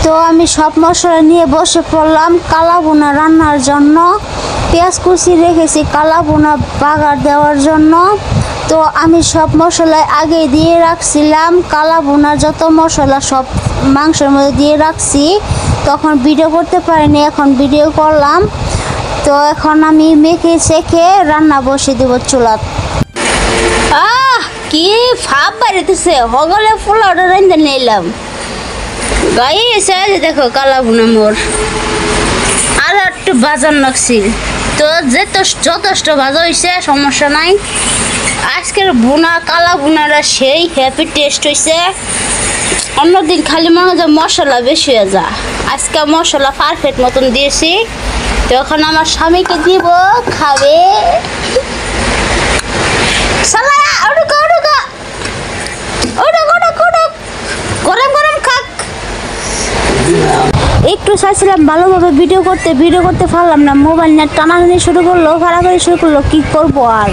তো আমি সব মশলা নিয়ে বসে পড়লাম কালা ভুনা রান্নার জন্য। পেঁয়াজ কুচি রেখেছি কালা ভুনা বাগার দেওয়ার জন্য। তো আমি সব মশলা আগে দিয়ে রাখছিলাম, কালা ভুনার যত মশলা সব মাংসের মধ্যে দিয়ে রাখছি। তখন ভিডিও করতে পারিনি, এখন ভিডিও করলাম। তো এখন আমি মেখে শেখে রান্না বসে দেব চুলাত। কি ভাব বাড়িতেছে, হগলে পোলাও রান্না নিলাম গাই এসে দেখো কালা ভুনা মোর আর একটু বাজার লাগছিল। তো যথেষ্ট ভাজা হয়েছে, সমস্যা নাই। আজকের ভুনা কালা ভুনাটা সেই হ্যাপি টেস্ট হয়েছে। অন্যদিন খালি মনে হয় মশলা বেশি হয়ে যায়, আজকে মশলা পারফেক্ট মতন দিয়েছি। তো এখন আমার স্বামীকে দিব, খাবে। গরম গরম খাক। একটু চাইছিলাম ভালোভাবে ভিডিও করতে পারলাম না, মোবাইল নেট টানাটানি শুরু করলো, ফাড়াফাড়ি শুরু করলো, কি করবো আর।